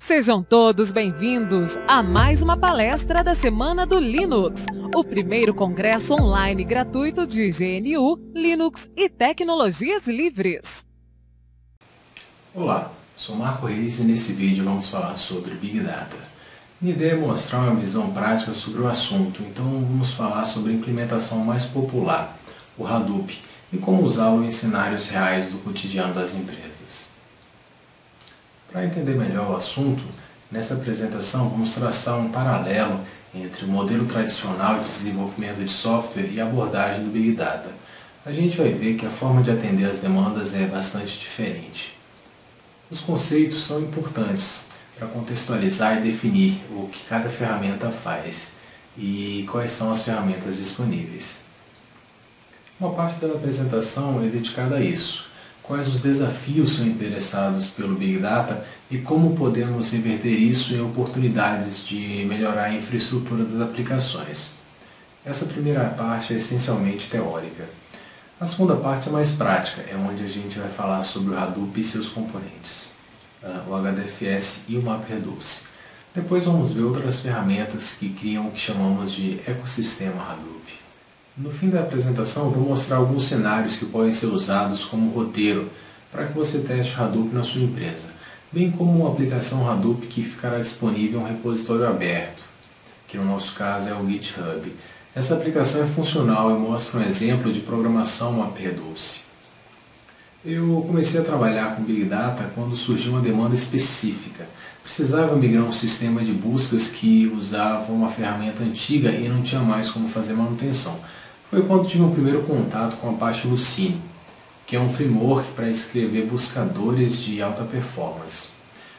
Sejam todos bem-vindos a mais uma palestra da Semana do Linux, o primeiro congresso online gratuito de GNU, Linux e tecnologias livres. Olá, sou Marco Reis e nesse vídeo vamos falar sobre Big Data. Minha ideia é mostrar uma visão prática sobre o assunto, então vamos falar sobre a implementação mais popular, o Hadoop, e como usá-lo em cenários reais do cotidiano das empresas. Para entender melhor o assunto, nessa apresentação vamos traçar um paralelo entre o modelo tradicional de desenvolvimento de software e a abordagem do Big Data. A gente vai ver que a forma de atender as demandas é bastante diferente. Os conceitos são importantes para contextualizar e definir o que cada ferramenta faz e quais são as ferramentas disponíveis. Uma parte da apresentação é dedicada a isso. Quais os desafios são interessados pelo Big Data e como podemos inverter isso em oportunidades de melhorar a infraestrutura das aplicações. Essa primeira parte é essencialmente teórica. A segunda parte é mais prática, é onde a gente vai falar sobre o Hadoop e seus componentes, o HDFS e o MapReduce. Depois vamos ver outras ferramentas que criam o que chamamos de ecossistema Hadoop. No fim da apresentação, vou mostrar alguns cenários que podem ser usados como roteiro para que você teste o Hadoop na sua empresa, bem como uma aplicação Hadoop que ficará disponível em um repositório aberto, que no nosso caso é o GitHub. Essa aplicação é funcional e mostra um exemplo de programação MapReduce. Eu comecei a trabalhar com Big Data quando surgiu uma demanda específica. Precisava migrar um sistema de buscas que usava uma ferramenta antiga e não tinha mais como fazer manutenção. Foi quando tive o primeiro contato com a Apache Lucene, que é um framework para escrever buscadores de alta performance.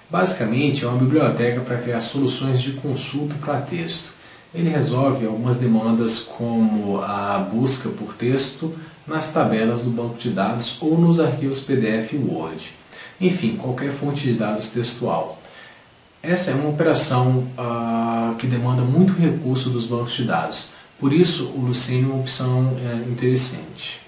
Basicamente, é uma biblioteca para criar soluções de consulta para texto. Ele resolve algumas demandas como a busca por texto nas tabelas do banco de dados ou nos arquivos PDF e Word. Enfim, qualquer fonte de dados textual. Essa é uma operação que demanda muito recurso dos bancos de dados. Por isso, o Lucene é uma opção interessante.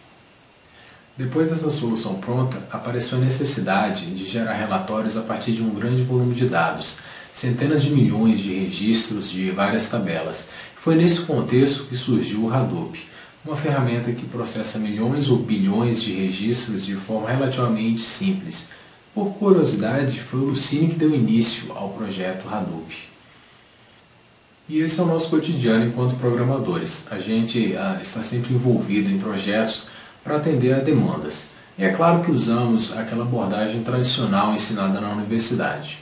Depois dessa solução pronta, apareceu a necessidade de gerar relatórios a partir de um grande volume de dados, centenas de milhões de registros de várias tabelas. Foi nesse contexto que surgiu o Hadoop, uma ferramenta que processa milhões ou bilhões de registros de forma relativamente simples. Por curiosidade, foi o Lucene que deu início ao projeto Hadoop. E esse é o nosso cotidiano enquanto programadores. A gente está sempre envolvido em projetos para atender a demandas. E é claro que usamos aquela abordagem tradicional ensinada na universidade.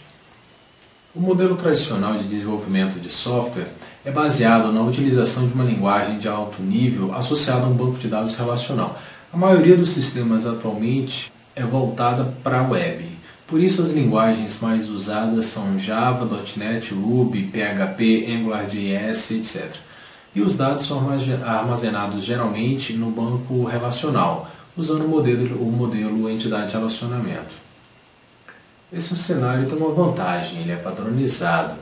O modelo tradicional de desenvolvimento de software é baseado na utilização de uma linguagem de alto nível associada a um banco de dados relacional. A maioria dos sistemas atualmente é voltada para a web. Por isso as linguagens mais usadas são Java, .NET, Ruby, PHP, AngularJS, etc. E os dados são armazenados geralmente no banco relacional, usando o modelo entidade de relacionamento. Esse cenário tem uma vantagem, ele é padronizado.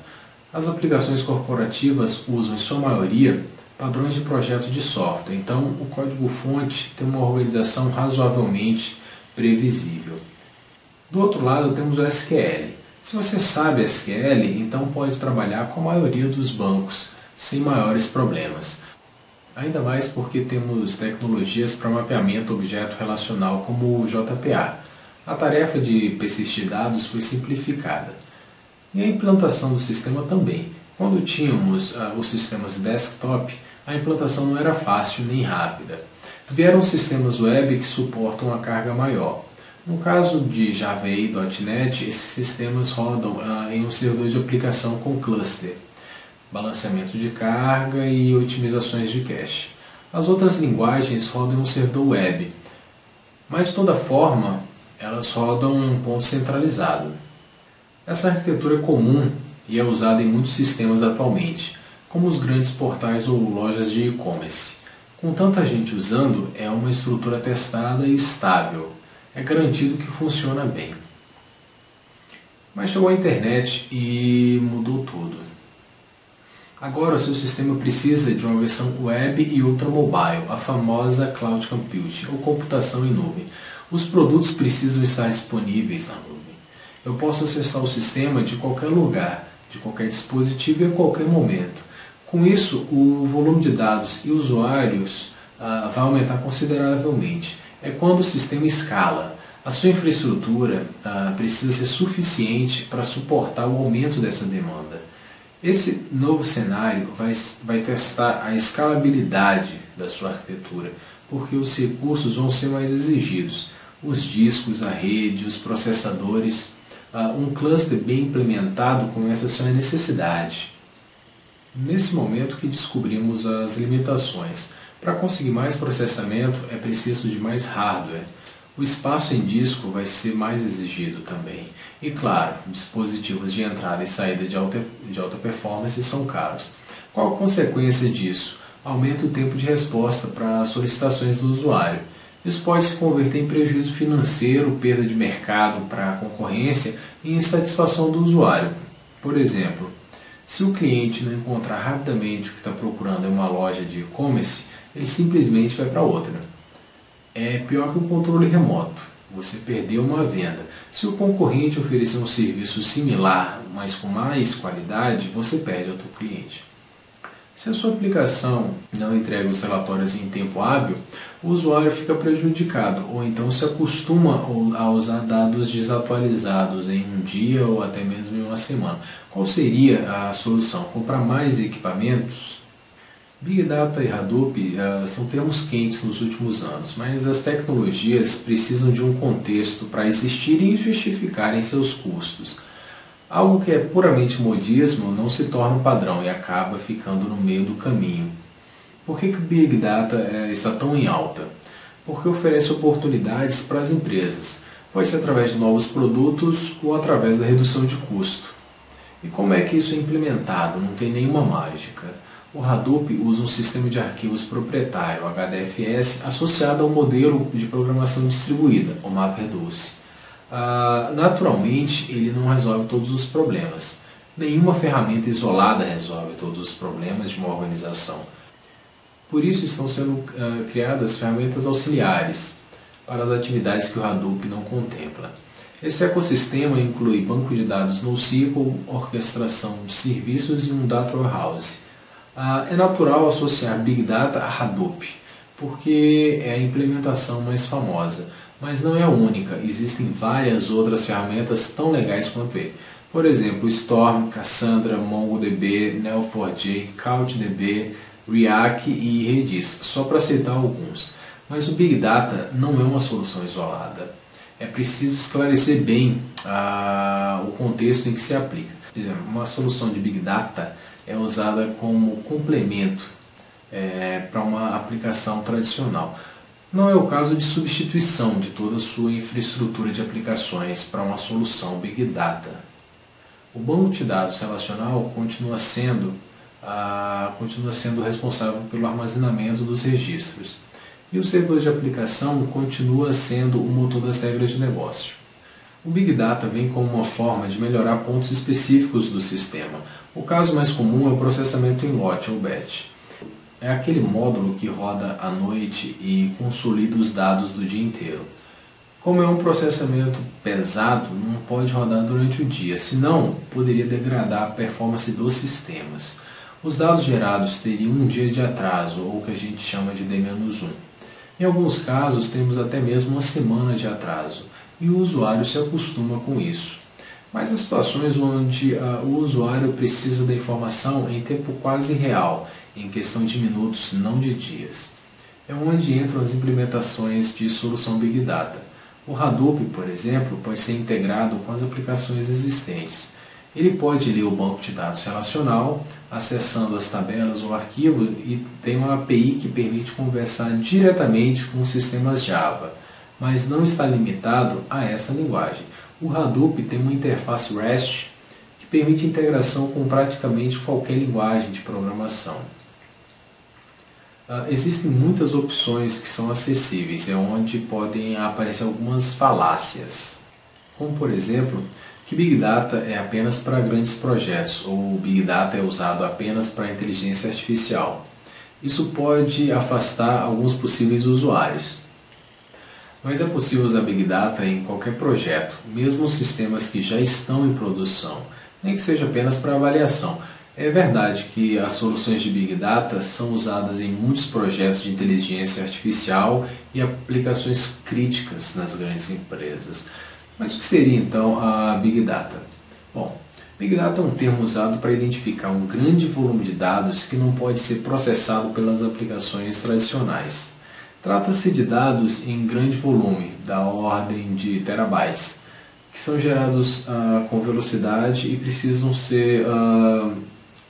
As aplicações corporativas usam, em sua maioria, padrões de projeto de software, então o código-fonte tem uma organização razoavelmente previsível. Do outro lado temos o SQL. Se você sabe SQL, então pode trabalhar com a maioria dos bancos, sem maiores problemas. Ainda mais porque temos tecnologias para mapeamento objeto relacional como o JPA. A tarefa de persistir dados foi simplificada. E a implantação do sistema também. Quando tínhamos os sistemas desktop, a implantação não era fácil nem rápida. Vieram sistemas web que suportam uma carga maior. No caso de Java e .NET, esses sistemas rodam em um servidor de aplicação com cluster, balanceamento de carga e otimizações de cache. As outras linguagens rodam em um servidor web, mas de toda forma elas rodam em um ponto centralizado. Essa arquitetura é comum e é usada em muitos sistemas atualmente, como os grandes portais ou lojas de e-commerce. Com tanta gente usando, é uma estrutura testada e estável. É garantido que funciona bem. Mas chegou a internet e mudou tudo. Agora o seu sistema precisa de uma versão web e outra mobile, a famosa Cloud Computing, ou computação em nuvem. Os produtos precisam estar disponíveis na nuvem. Eu posso acessar o sistema de qualquer lugar, de qualquer dispositivo e a qualquer momento. Com isso, o volume de dados e usuários vai aumentar consideravelmente. É quando o sistema escala. A sua infraestrutura precisa ser suficiente para suportar o aumento dessa demanda. Esse novo cenário vai testar a escalabilidade da sua arquitetura, porque os recursos vão ser mais exigidos. Os discos, a rede, os processadores, um cluster bem implementado começa a ser uma necessidade. Nesse momento que descobrimos as limitações. Para conseguir mais processamento é preciso de mais hardware. O espaço em disco vai ser mais exigido também. E claro, dispositivos de entrada e saída de alta performance são caros. Qual a consequência disso? Aumenta o tempo de resposta para as solicitações do usuário. Isso pode se converter em prejuízo financeiro, perda de mercado para a concorrência e insatisfação do usuário. Por exemplo, se o cliente não encontrar rapidamente o que está procurando em uma loja de e-commerce, ele simplesmente vai para outra. É pior que um controle remoto. Você perdeu uma venda. Se o concorrente oferecer um serviço similar, mas com mais qualidade, você perde outro cliente. Se a sua aplicação não entrega os relatórios em tempo hábil, o usuário fica prejudicado, ou então se acostuma a usar dados desatualizados em um dia ou até mesmo em uma semana. Qual seria a solução? Comprar mais equipamentos? Big Data e Hadoop são termos quentes nos últimos anos, mas as tecnologias precisam de um contexto para existirem e justificarem seus custos. Algo que é puramente modismo não se torna um padrão e acaba ficando no meio do caminho. Por que o Big Data está tão em alta? Porque oferece oportunidades para as empresas. Pode ser através de novos produtos ou através da redução de custo. E como é que isso é implementado? Não tem nenhuma mágica. O Hadoop usa um sistema de arquivos proprietário, HDFS, associado ao modelo de programação distribuída, o MapReduce. Naturalmente, ele não resolve todos os problemas. Nenhuma ferramenta isolada resolve todos os problemas de uma organização. Por isso estão sendo criadas ferramentas auxiliares para as atividades que o Hadoop não contempla. Esse ecossistema inclui banco de dados NoSQL, orquestração de serviços e um Data Warehouse. É natural associar Big Data a Hadoop, porque é a implementação mais famosa. Mas não é a única, existem várias outras ferramentas tão legais quanto ele. Por exemplo, Storm, Cassandra, MongoDB, Neo4j, CouchDB, Riak e Redis, só para citar alguns. Mas o Big Data não é uma solução isolada. É preciso esclarecer bem o contexto em que se aplica. Uma solução de Big Data é usada como complemento para uma aplicação tradicional. Não é o caso de substituição de toda a sua infraestrutura de aplicações para uma solução Big Data. O banco de dados relacional continua sendo responsável pelo armazenamento dos registros. E o servidor de aplicação continua sendo o motor das regras de negócio. O Big Data vem como uma forma de melhorar pontos específicos do sistema. O caso mais comum é o processamento em lote ou batch. É aquele módulo que roda à noite e consolida os dados do dia inteiro. Como é um processamento pesado, não pode rodar durante o dia, senão poderia degradar a performance dos sistemas. Os dados gerados teriam um dia de atraso, ou o que a gente chama de D-1. Em alguns casos, temos até mesmo uma semana de atraso, e o usuário se acostuma com isso. Mas há situações onde o usuário precisa da informação em tempo quase real, em questão de minutos, não de dias. É onde entram as implementações de solução Big Data. O Hadoop, por exemplo, pode ser integrado com as aplicações existentes. Ele pode ler o banco de dados relacional, acessando as tabelas ou arquivo, e tem uma API que permite conversar diretamente com os sistemas Java, mas não está limitado a essa linguagem. O Hadoop tem uma interface REST que permite integração com praticamente qualquer linguagem de programação. Existem muitas opções que são acessíveis, é onde podem aparecer algumas falácias, como por exemplo, que Big Data é apenas para grandes projetos, ou Big Data é usado apenas para inteligência artificial. Isso pode afastar alguns possíveis usuários. Mas é possível usar Big Data em qualquer projeto, mesmo os sistemas que já estão em produção, nem que seja apenas para avaliação. É verdade que as soluções de Big Data são usadas em muitos projetos de inteligência artificial e aplicações críticas nas grandes empresas. Mas o que seria então a Big Data? Bom, Big Data é um termo usado para identificar um grande volume de dados que não pode ser processado pelas aplicações tradicionais. Trata-se de dados em grande volume, da ordem de terabytes, que são gerados com velocidade e precisam ser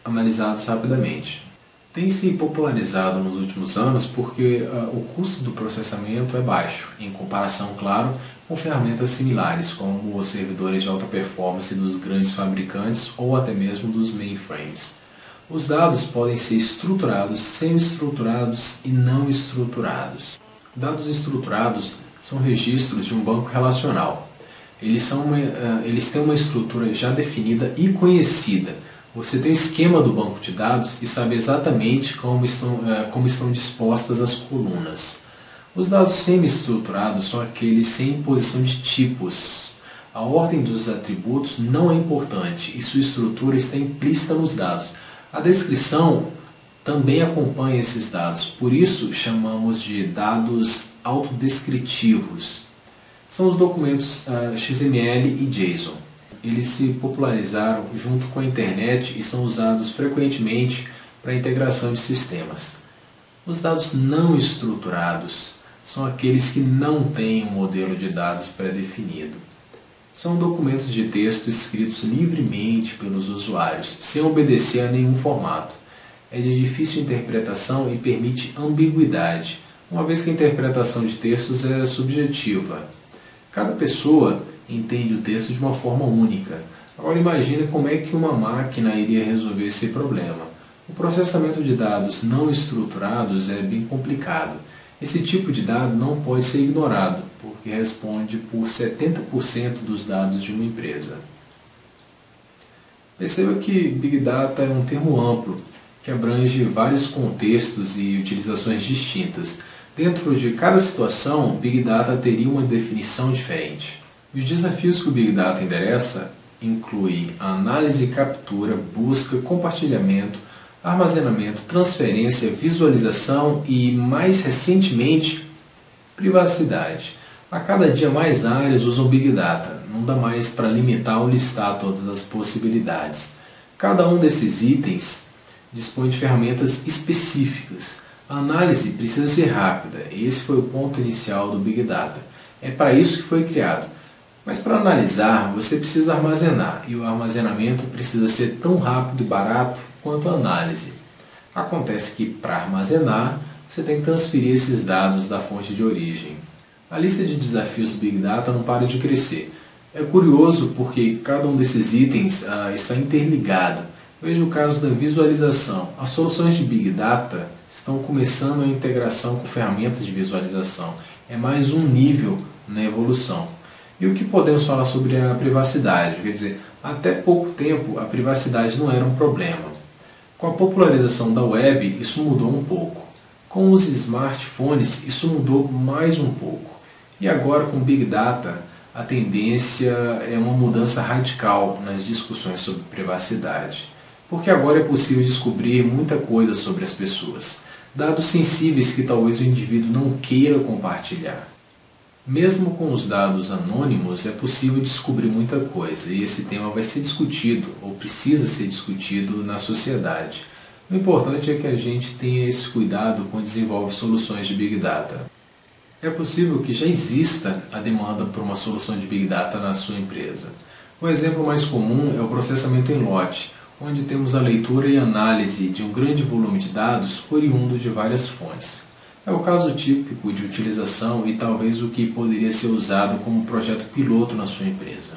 analisados rapidamente. Tem se popularizado nos últimos anos porque o custo do processamento é baixo, em comparação, claro, com ferramentas similares, como os servidores de alta performance dos grandes fabricantes ou até mesmo dos mainframes. Os dados podem ser estruturados, semi-estruturados e não estruturados. Dados estruturados são registros de um banco relacional. Eles têm uma estrutura já definida e conhecida. Você tem o esquema do banco de dados e sabe exatamente como estão dispostas as colunas. Os dados semi-estruturados são aqueles sem imposição de tipos. A ordem dos atributos não é importante e sua estrutura está implícita nos dados. A descrição também acompanha esses dados, por isso chamamos de dados autodescritivos. São os documentos XML e JSON. Eles se popularizaram junto com a internet e são usados frequentemente para a integração de sistemas. Os dados não estruturados são aqueles que não têm um modelo de dados pré-definido. São documentos de texto escritos livremente pelos usuários, sem obedecer a nenhum formato. É de difícil interpretação e permite ambiguidade, uma vez que a interpretação de textos é subjetiva. Cada pessoa entende o texto de uma forma única. Agora imagine como é que uma máquina iria resolver esse problema. O processamento de dados não estruturados é bem complicado. Esse tipo de dado não pode ser ignorado, porque responde por 70% dos dados de uma empresa. Perceba que Big Data é um termo amplo, que abrange vários contextos e utilizações distintas. Dentro de cada situação, Big Data teria uma definição diferente. Os desafios que o Big Data endereça incluem a análise, captura, busca, compartilhamento, armazenamento, transferência, visualização e, mais recentemente, privacidade. A cada dia mais áreas usam Big Data, não dá mais para limitar ou listar todas as possibilidades. Cada um desses itens dispõe de ferramentas específicas. A análise precisa ser rápida, esse foi o ponto inicial do Big Data. É para isso que foi criado. Mas para analisar, você precisa armazenar, e o armazenamento precisa ser tão rápido e barato quanto a análise. Acontece que, para armazenar, você tem que transferir esses dados da fonte de origem. A lista de desafios do Big Data não para de crescer. É curioso porque cada um desses itens está interligado. Veja o caso da visualização. As soluções de Big Data estão começando a integração com ferramentas de visualização. É mais um nível na evolução. E o que podemos falar sobre a privacidade? Quer dizer, até pouco tempo a privacidade não era um problema. Com a popularização da web, isso mudou um pouco. Com os smartphones, isso mudou mais um pouco. E agora com Big Data, a tendência é uma mudança radical nas discussões sobre privacidade. Porque agora é possível descobrir muita coisa sobre as pessoas. Dados sensíveis que talvez o indivíduo não queira compartilhar. Mesmo com os dados anônimos, é possível descobrir muita coisa, e esse tema vai ser discutido, ou precisa ser discutido, na sociedade. O importante é que a gente tenha esse cuidado quando desenvolve soluções de Big Data. É possível que já exista a demanda por uma solução de Big Data na sua empresa. O exemplo mais comum é o processamento em lote, onde temos a leitura e análise de um grande volume de dados oriundo de várias fontes. É o caso típico de utilização e talvez o que poderia ser usado como projeto piloto na sua empresa.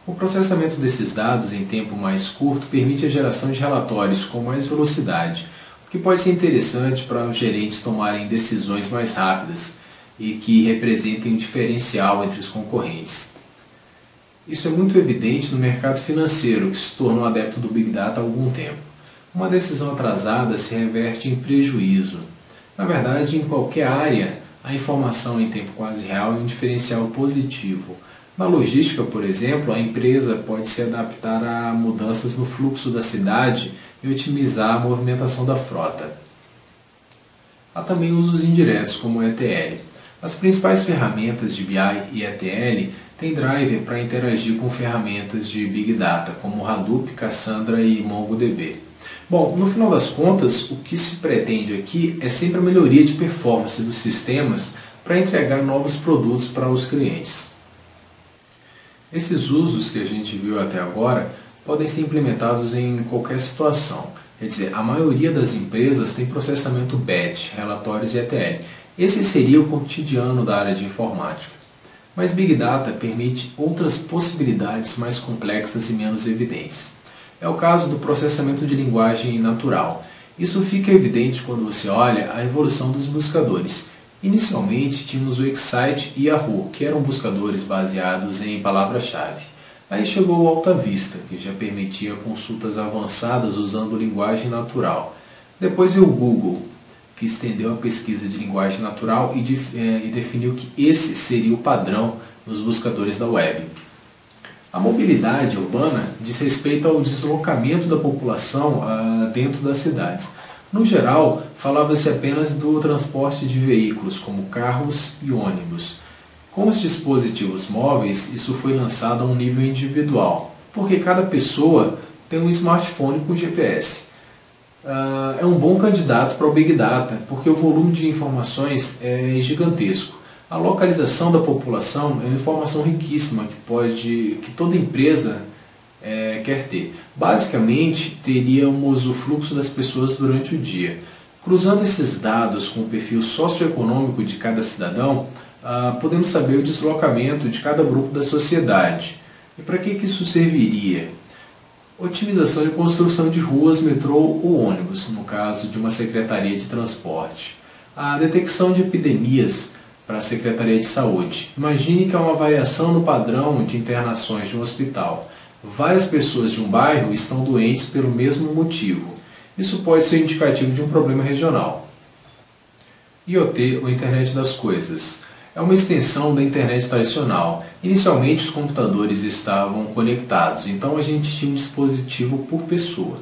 O processamento desses dados em tempo mais curto permite a geração de relatórios com mais velocidade, o que pode ser interessante para os gerentes tomarem decisões mais rápidas e que representem um diferencial entre os concorrentes. Isso é muito evidente no mercado financeiro, que se tornou adepto do Big Data há algum tempo. Uma decisão atrasada se reverte em prejuízo. Na verdade, em qualquer área, A informação em tempo quase real é um diferencial positivo. Na logística, por exemplo, a empresa pode se adaptar a mudanças no fluxo da cidade e otimizar a movimentação da frota. Há também usos indiretos, como o ETL. As principais ferramentas de BI e ETL têm driver para interagir com ferramentas de Big Data, como Hadoop, Cassandra e MongoDB. Bom, no final das contas, o que se pretende aqui é sempre a melhoria de performance dos sistemas para entregar novos produtos para os clientes. Esses usos que a gente viu até agora podem ser implementados em qualquer situação. Quer dizer, a maioria das empresas tem processamento batch, relatórios e ETL. Esse seria o cotidiano da área de informática. Mas Big Data permite outras possibilidades mais complexas e menos evidentes. É o caso do processamento de linguagem natural. Isso fica evidente quando você olha a evolução dos buscadores. Inicialmente tínhamos o Excite e Yahoo, que eram buscadores baseados em palavra-chave. Aí chegou o AltaVista, que já permitia consultas avançadas usando linguagem natural. Depois veio o Google, que estendeu a pesquisa de linguagem natural e definiu que esse seria o padrão nos buscadores da web. A mobilidade urbana diz respeito ao deslocamento da população dentro das cidades. No geral, falava-se apenas do transporte de veículos, como carros e ônibus. Com os dispositivos móveis, isso foi lançado a um nível individual, porque cada pessoa tem um smartphone com GPS. É um bom candidato para o Big Data, porque o volume de informações é gigantesco. A localização da população é uma informação riquíssima que toda empresa quer ter. Basicamente, teríamos o fluxo das pessoas durante o dia. Cruzando esses dados com o perfil socioeconômico de cada cidadão, podemos saber o deslocamento de cada grupo da sociedade. E para que isso serviria? Otimização e construção de ruas, metrô ou ônibus, no caso de uma secretaria de transporte. A detecção de epidemias para a Secretaria de Saúde. Imagine que há uma variação no padrão de internações de um hospital. Várias pessoas de um bairro estão doentes pelo mesmo motivo. Isso pode ser indicativo de um problema regional. IoT, ou Internet das Coisas, é uma extensão da internet tradicional. Inicialmente os computadores estavam conectados, então a gente tinha um dispositivo por pessoa.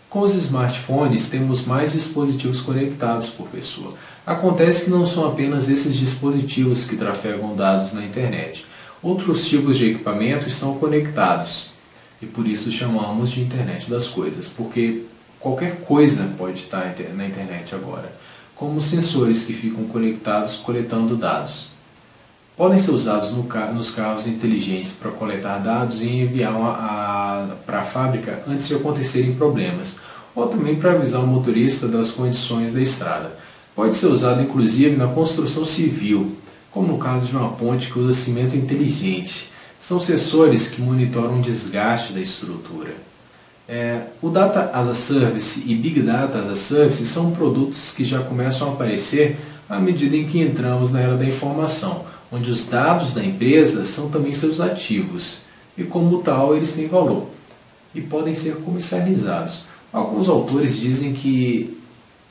Com os smartphones temos mais dispositivos conectados por pessoa. Acontece que não são apenas esses dispositivos que trafegam dados na internet. Outros tipos de equipamento estão conectados e por isso chamamos de internet das coisas, porque qualquer coisa pode estar na internet agora, como sensores que ficam conectados coletando dados. Podem ser usados nos carros inteligentes para coletar dados e enviar para a fábrica antes de acontecerem problemas, ou também para avisar o motorista das condições da estrada. Pode ser usado inclusive na construção civil, como no caso de uma ponte que usa cimento inteligente. São sensores que monitoram o desgaste da estrutura. O Data as a Service e Big Data as a Service são produtos que já começam a aparecer à medida em que entramos na era da informação, onde os dados da empresa são também seus ativos, e como tal eles têm valor, e podem ser comercializados. Alguns autores dizem que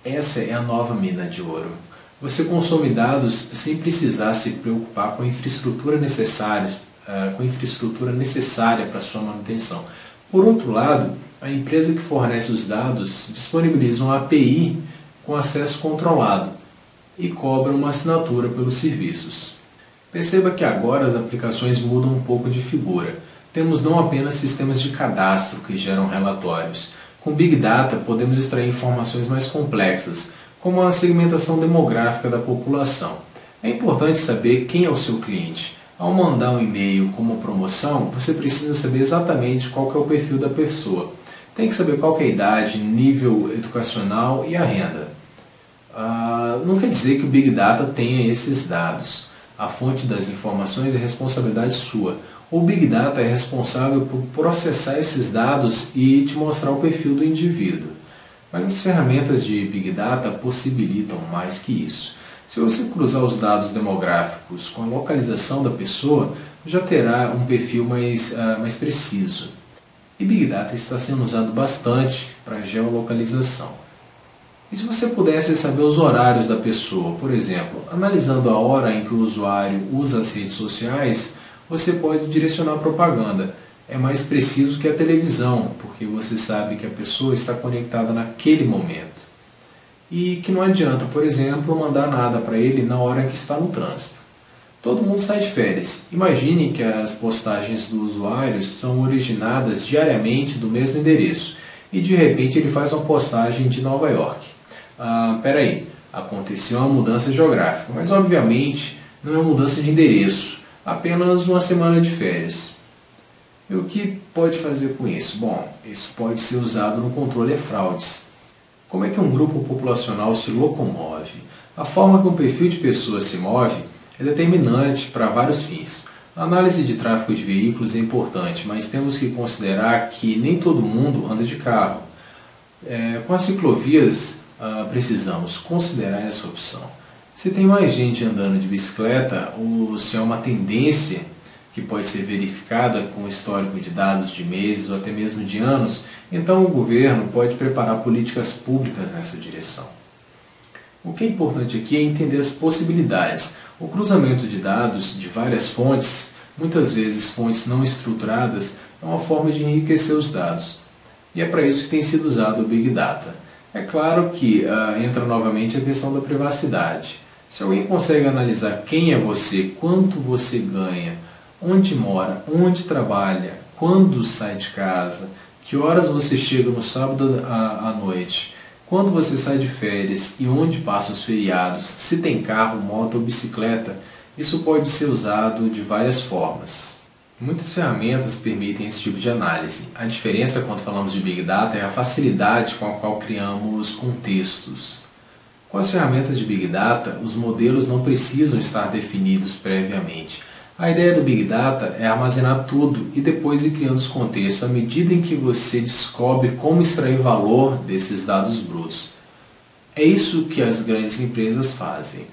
essa é a nova mina de ouro. Você consome dados sem precisar se preocupar com a infraestrutura necessária para sua manutenção. Por outro lado, a empresa que fornece os dados disponibiliza uma API com acesso controlado e cobra uma assinatura pelos serviços. Perceba que agora as aplicações mudam um pouco de figura. Temos não apenas sistemas de cadastro que geram relatórios. Com Big Data podemos extrair informações mais complexas, como a segmentação demográfica da população. É importante saber quem é o seu cliente. Ao mandar um e-mail como promoção, você precisa saber exatamente qual que é o perfil da pessoa. Tem que saber qual que é a idade, nível educacional e a renda. Não quer dizer que o Big Data tenha esses dados. A fonte das informações é responsabilidade sua. O Big Data é responsável por processar esses dados e te mostrar o perfil do indivíduo. Mas as ferramentas de Big Data possibilitam mais que isso. Se você cruzar os dados demográficos com a localização da pessoa, já terá um perfil mais preciso. E Big Data está sendo usado bastante para geolocalização. E se você pudesse saber os horários da pessoa, por exemplo, analisando a hora em que o usuário usa as redes sociais, você pode direcionar propaganda. É mais preciso que a televisão, porque você sabe que a pessoa está conectada naquele momento. E que não adianta, por exemplo, mandar nada para ele na hora em que está no trânsito. Todo mundo sai de férias. Imagine que as postagens dos usuários são originadas diariamente do mesmo endereço e de repente ele faz uma postagem de Nova York. Peraí, aconteceu uma mudança geográfica, mas obviamente não é uma mudança de endereço, apenas uma semana de férias. E o que pode fazer com isso? Bom, isso pode ser usado no controle de fraudes. Como é que um grupo populacional se locomove? A forma que um perfil de pessoas se move é determinante para vários fins. A análise de tráfego de veículos é importante, mas temos que considerar que nem todo mundo anda de carro. Com as ciclovias, precisamos considerar essa opção. Se tem mais gente andando de bicicleta, ou se é uma tendência que pode ser verificada com histórico de dados de meses ou até mesmo de anos, então o governo pode preparar políticas públicas nessa direção. O que é importante aqui é entender as possibilidades. O cruzamento de dados de várias fontes, muitas vezes fontes não estruturadas, é uma forma de enriquecer os dados. E é para isso que tem sido usado o Big Data. É claro que entra novamente a questão da privacidade. Se alguém consegue analisar quem é você, quanto você ganha, onde mora, onde trabalha, quando sai de casa, que horas você chega no sábado à noite, quando você sai de férias e onde passa os feriados, se tem carro, moto ou bicicleta, isso pode ser usado de várias formas. Muitas ferramentas permitem esse tipo de análise. A diferença quando falamos de Big Data é a facilidade com a qual criamos contextos. Com as ferramentas de Big Data, os modelos não precisam estar definidos previamente. A ideia do Big Data é armazenar tudo e depois ir criando os contextos à medida em que você descobre como extrair valor desses dados brutos. É isso que as grandes empresas fazem.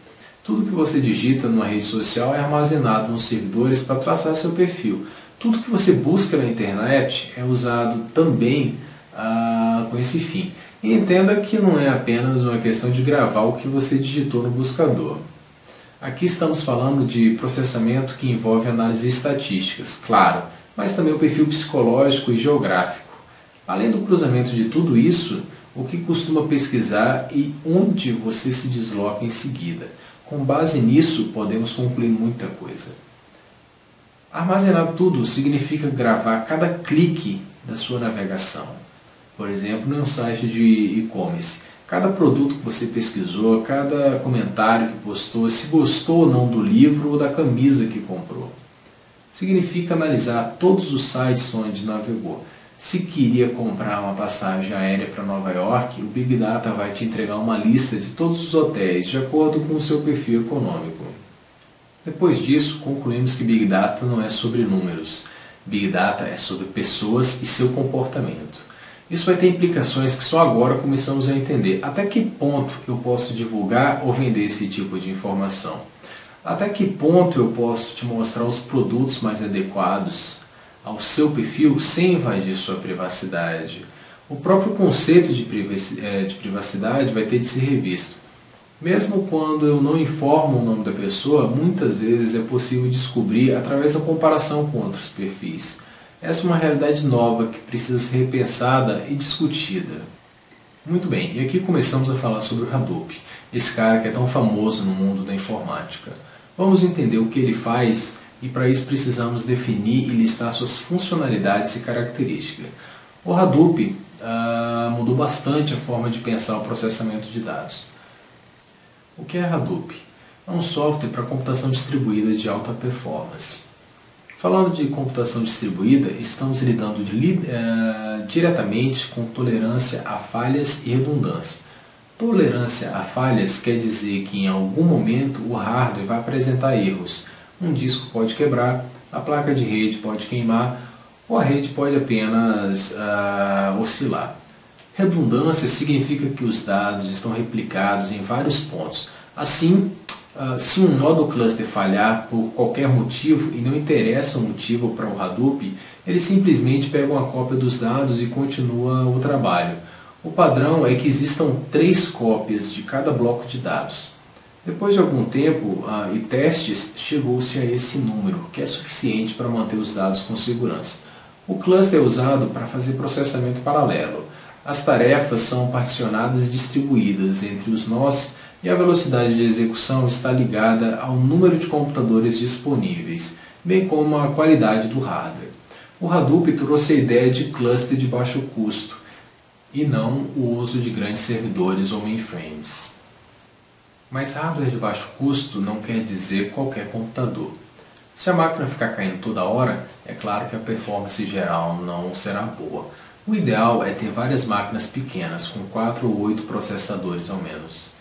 Tudo que você digita numa rede social é armazenado nos servidores para traçar seu perfil. Tudo que você busca na internet é usado também com esse fim. E entenda que não é apenas uma questão de gravar o que você digitou no buscador. Aqui estamos falando de processamento que envolve análise estatísticas, claro, mas também o perfil psicológico e geográfico. Além do cruzamento de tudo isso, o que costuma pesquisar e onde você se desloca em seguida. Com base nisso, podemos concluir muita coisa. Armazenar tudo significa gravar cada clique da sua navegação. Por exemplo, em um site de e-commerce. Cada produto que você pesquisou, cada comentário que postou, se gostou ou não do livro ou da camisa que comprou. Significa analisar todos os sites onde navegou. Se queria comprar uma passagem aérea para Nova York, o Big Data vai te entregar uma lista de todos os hotéis, de acordo com o seu perfil econômico. Depois disso, concluímos que Big Data não é sobre números. Big Data é sobre pessoas e seu comportamento. Isso vai ter implicações que só agora começamos a entender. Até que ponto eu posso divulgar ou vender esse tipo de informação? Até que ponto eu posso te mostrar os produtos mais adequados ao seu perfil sem invadir sua privacidade? O próprio conceito de privacidade vai ter de ser revisto. Mesmo quando eu não informo o nome da pessoa, muitas vezes é possível descobrir através da comparação com outros perfis. Essa é uma realidade nova que precisa ser repensada e discutida. Muito bem, e aqui começamos a falar sobre o Hadoop, esse cara que é tão famoso no mundo da informática. Vamos entender o que ele faz e para isso precisamos definir e listar suas funcionalidades e características. O Hadoop mudou bastante a forma de pensar o processamento de dados. O que é Hadoop? É um software para computação distribuída de alta performance. Falando de computação distribuída, estamos lidando diretamente com tolerância a falhas e redundância. Tolerância a falhas quer dizer que em algum momento o hardware vai apresentar erros. Um disco pode quebrar, a placa de rede pode queimar ou a rede pode apenas oscilar. Redundância significa que os dados estão replicados em vários pontos. Assim, se um nó do cluster falhar por qualquer motivo e não interessa o motivo para o Hadoop, ele simplesmente pega uma cópia dos dados e continua o trabalho. O padrão é que existam 3 cópias de cada bloco de dados. Depois de algum tempo e testes, chegou-se a esse número, que é suficiente para manter os dados com segurança. O cluster é usado para fazer processamento paralelo. As tarefas são particionadas e distribuídas entre os nós e a velocidade de execução está ligada ao número de computadores disponíveis, bem como à qualidade do hardware. O Hadoop trouxe a ideia de cluster de baixo custo e não o uso de grandes servidores ou mainframes. Mas hardware de baixo custo não quer dizer qualquer computador. Se a máquina ficar caindo toda hora, é claro que a performance geral não será boa. O ideal é ter várias máquinas pequenas, com 4 ou 8 processadores ao menos,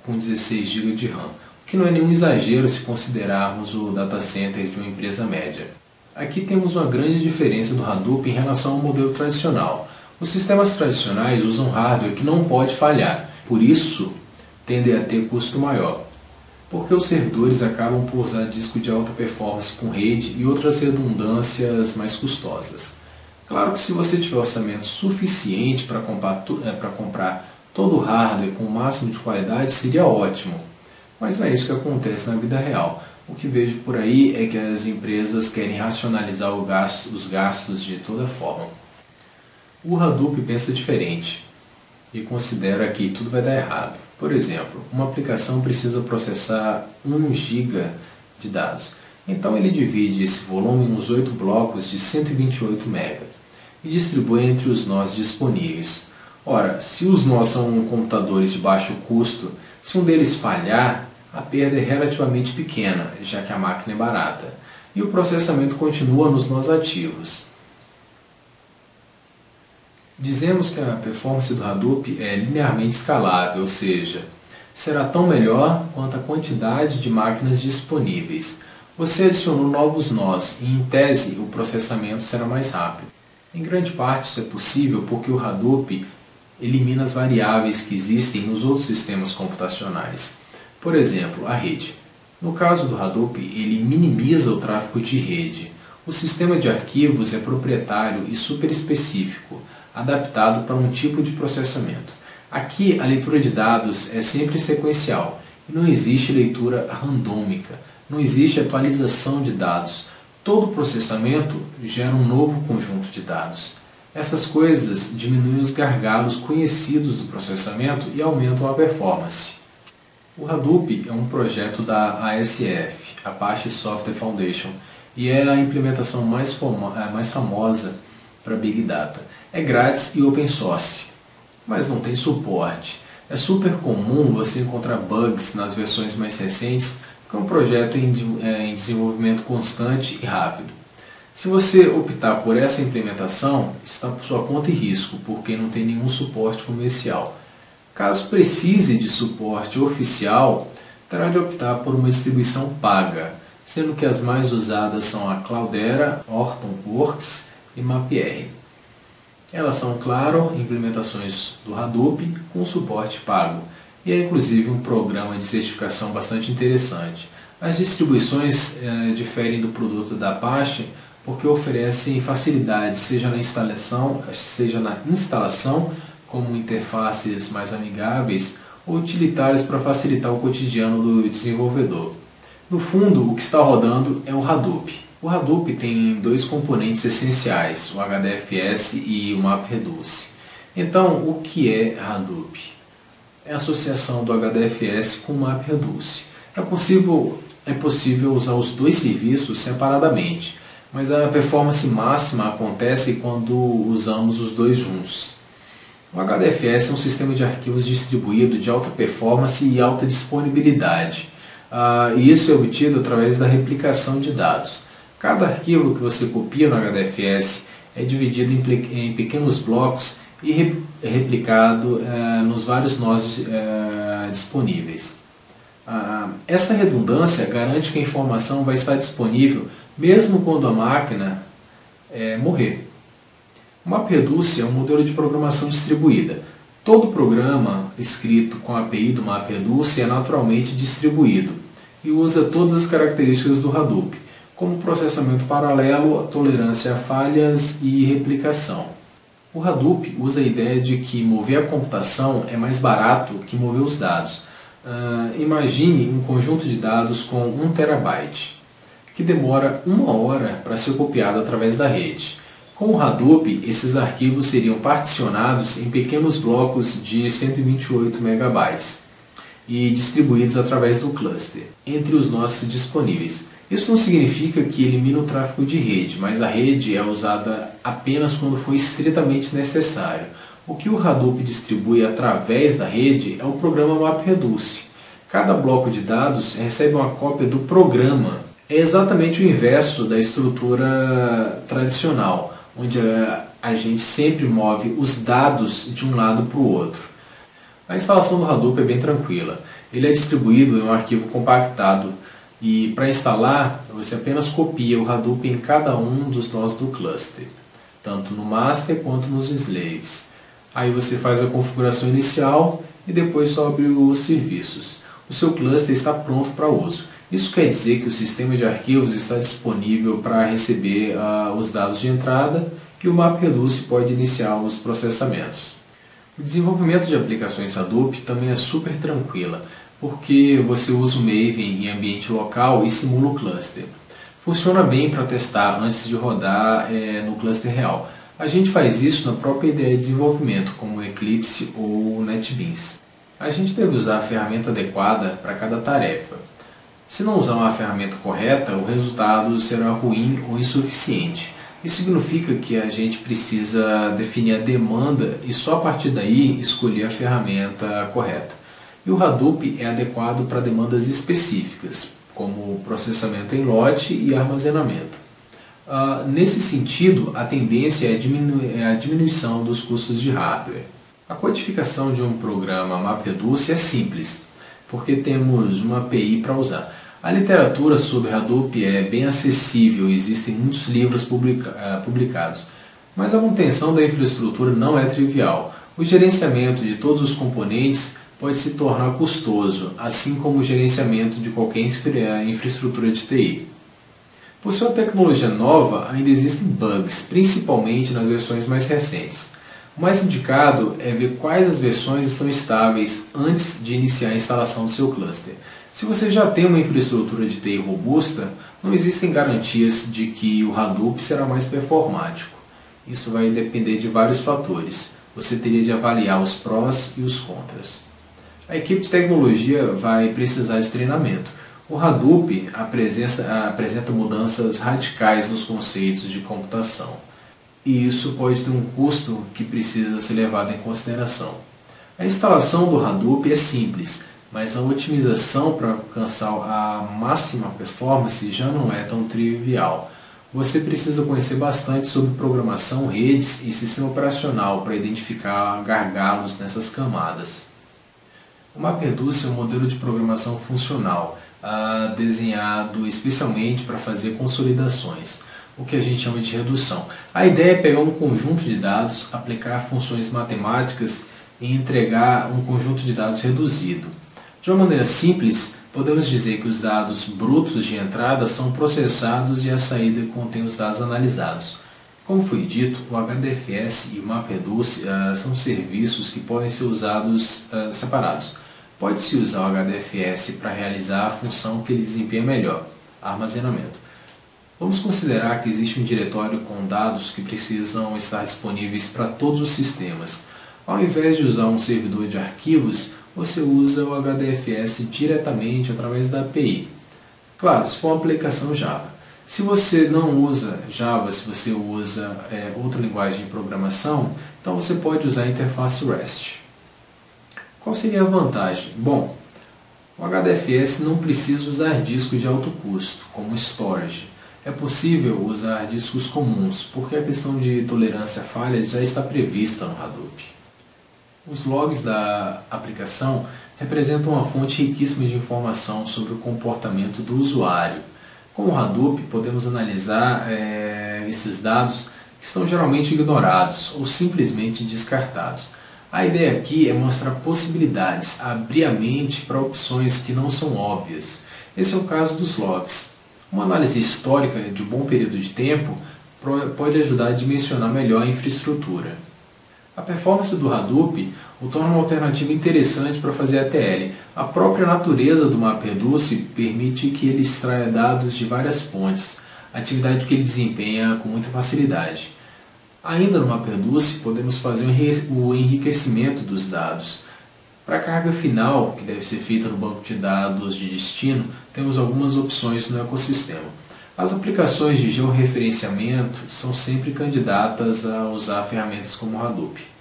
com 16 GB de RAM, o que não é nenhum exagero se considerarmos o data center de uma empresa média. Aqui temos uma grande diferença do Hadoop em relação ao modelo tradicional. Os sistemas tradicionais usam hardware que não pode falhar, por isso tendem a ter custo maior, porque os servidores acabam por usar disco de alta performance com rede e outras redundâncias mais custosas. Claro que se você tiver orçamento suficiente para comprar todo o hardware com o máximo de qualidade, seria ótimo, mas não é isso que acontece na vida real. O que vejo por aí é que as empresas querem racionalizar os gastos de toda forma. O Hadoop pensa diferente e considera que tudo vai dar errado. Por exemplo, uma aplicação precisa processar 1 GB de dados. Então ele divide esse volume em uns 8 blocos de 128 MB e distribui entre os nós disponíveis. Ora, se os nós são computadores de baixo custo, se um deles falhar, a perda é relativamente pequena, já que a máquina é barata, e o processamento continua nos nós ativos. Dizemos que a performance do Hadoop é linearmente escalável, ou seja, será tão melhor quanto a quantidade de máquinas disponíveis. Você adicionou novos nós e, em tese, o processamento será mais rápido. Em grande parte isso é possível porque o Hadoop elimina as variáveis que existem nos outros sistemas computacionais. Por exemplo, a rede. No caso do Hadoop, ele minimiza o tráfego de rede. O sistema de arquivos é proprietário e superespecífico, adaptado para um tipo de processamento. Aqui, a leitura de dados é sempre sequencial e não existe leitura randômica, não existe atualização de dados. Todo processamento gera um novo conjunto de dados. Essas coisas diminuem os gargalos conhecidos do processamento e aumentam a performance. O Hadoop é um projeto da ASF, Apache Software Foundation, e é a implementação mais famosa para Big Data. É grátis e open source, mas não tem suporte. É super comum você encontrar bugs nas versões mais recentes, porque é um projeto em desenvolvimento constante e rápido. Se você optar por essa implementação, está por sua conta e risco, porque não tem nenhum suporte comercial. Caso precise de suporte oficial, terá de optar por uma distribuição paga, sendo que as mais usadas são a Cloudera, Hortonworks e MapR. Elas são, claro, implementações do Hadoop com suporte pago, e é inclusive um programa de certificação bastante interessante. As distribuições diferem do produto da Apache porque oferecem facilidades, seja na instalação, como interfaces mais amigáveis, ou utilitárias para facilitar o cotidiano do desenvolvedor. No fundo, o que está rodando é o Hadoop. O Hadoop tem 2 componentes essenciais, o HDFS e o MapReduce. Então, o que é Hadoop? É a associação do HDFS com o MapReduce. É possível usar os 2 serviços separadamente, mas a performance máxima acontece quando usamos os 2 juntos. O HDFS é um sistema de arquivos distribuído de alta performance e alta disponibilidade. E isso é obtido através da replicação de dados. Cada arquivo que você copia no HDFS é dividido em pequenos blocos e replicado nos vários nós disponíveis. Essa redundância garante que a informação vai estar disponível mesmo quando a máquina morrer. O MapReduce é um modelo de programação distribuída. Todo programa escrito com a API do MapReduce é naturalmente distribuído e usa todas as características do Hadoop, como processamento paralelo, tolerância a falhas e replicação. O Hadoop usa a ideia de que mover a computação é mais barato que mover os dados. Imagine um conjunto de dados com 1 terabyte, que demora 1 hora para ser copiado através da rede. Com o Hadoop, esses arquivos seriam particionados em pequenos blocos de 128 megabytes e distribuídos através do cluster, entre os nossos disponíveis. Isso não significa que elimina o tráfego de rede, mas a rede é usada apenas quando for estritamente necessário. O que o Hadoop distribui através da rede é o programa MapReduce. Cada bloco de dados recebe uma cópia do programa. É exatamente o inverso da estrutura tradicional, onde a gente sempre move os dados de um lado para o outro. A instalação do Hadoop é bem tranquila. Ele é distribuído em um arquivo compactado e para instalar você apenas copia o Hadoop em cada um dos nós do cluster, tanto no master quanto nos slaves. Aí você faz a configuração inicial e depois sobe os serviços. O seu cluster está pronto para uso. Isso quer dizer que o sistema de arquivos está disponível para receber os dados de entrada e o MapReduce pode iniciar os processamentos. O desenvolvimento de aplicações Hadoop também é super tranquila, porque você usa o Maven em ambiente local e simula o cluster. Funciona bem para testar antes de rodar no cluster real. A gente faz isso na própria ideia de desenvolvimento, como o Eclipse ou o NetBeans. A gente deve usar a ferramenta adequada para cada tarefa. Se não usar uma ferramenta correta, o resultado será ruim ou insuficiente. Isso significa que a gente precisa definir a demanda e só a partir daí escolher a ferramenta correta. E o Hadoop é adequado para demandas específicas, como processamento em lote e armazenamento. Nesse sentido, a tendência é a diminuição dos custos de hardware. A codificação de um programa MapReduce é simples, porque temos uma API para usar. A literatura sobre Hadoop é bem acessível, existem muitos livros publicados, mas a manutenção da infraestrutura não é trivial. O gerenciamento de todos os componentes pode se tornar custoso, assim como o gerenciamento de qualquer infraestrutura de TI. Por ser uma tecnologia nova, ainda existem bugs, principalmente nas versões mais recentes. O mais indicado é ver quais as versões estão estáveis antes de iniciar a instalação do seu cluster. Se você já tem uma infraestrutura de TI robusta, não existem garantias de que o Hadoop será mais performático. Isso vai depender de vários fatores. Você teria de avaliar os prós e os contras. A equipe de tecnologia vai precisar de treinamento. O Hadoop apresenta mudanças radicais nos conceitos de computação. E isso pode ter um custo que precisa ser levado em consideração. A instalação do Hadoop é simples, mas a otimização para alcançar a máxima performance já não é tão trivial. Você precisa conhecer bastante sobre programação, redes e sistema operacional para identificar gargalos nessas camadas. O MapReduce é um modelo de programação funcional, desenhado especialmente para fazer consolidações, o que a gente chama de redução. A ideia é pegar um conjunto de dados, aplicar funções matemáticas e entregar um conjunto de dados reduzido. De uma maneira simples, podemos dizer que os dados brutos de entrada são processados e a saída contém os dados analisados. Como foi dito, o HDFS e o MapReduce são serviços que podem ser usados separados. Pode-se usar o HDFS para realizar a função que ele desempenha melhor, armazenamento. Vamos considerar que existe um diretório com dados que precisam estar disponíveis para todos os sistemas. Ao invés de usar um servidor de arquivos, você usa o HDFS diretamente através da API. Claro, se for uma aplicação Java. Se você não usa Java, se você usa outra linguagem de programação, então você pode usar a interface REST. Qual seria a vantagem? Bom, o HDFS não precisa usar discos de alto custo, como storage. É possível usar discos comuns, porque a questão de tolerância a falhas já está prevista no Hadoop. Os logs da aplicação representam uma fonte riquíssima de informação sobre o comportamento do usuário. Com o Hadoop, podemos analisar esses dados que são geralmente ignorados ou simplesmente descartados. A ideia aqui é mostrar possibilidades, abrir a mente para opções que não são óbvias. Esse é o caso dos logs. Uma análise histórica de um bom período de tempo pode ajudar a dimensionar melhor a infraestrutura. A performance do Hadoop o torna uma alternativa interessante para fazer ETL. A própria natureza do MapReduce permite que ele extraia dados de várias fontes, atividade que ele desempenha com muita facilidade. Ainda no MapReduce, podemos fazer o enriquecimento dos dados. Para a carga final, que deve ser feita no banco de dados de destino, temos algumas opções no ecossistema. As aplicações de georreferenciamento são sempre candidatas a usar ferramentas como o Hadoop.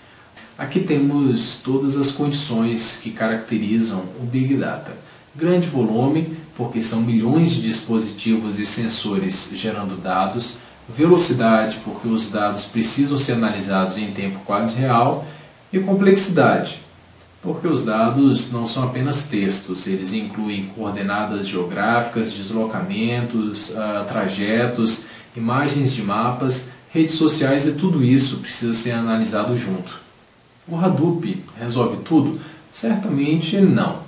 Aqui temos todas as condições que caracterizam o Big Data. Grande volume, porque são milhões de dispositivos e sensores gerando dados. Velocidade, porque os dados precisam ser analisados em tempo quase real. E complexidade, porque os dados não são apenas textos, eles incluem coordenadas geográficas, deslocamentos, trajetos, imagens de mapas, redes sociais e tudo isso precisa ser analisado junto. O Hadoop resolve tudo? Certamente não.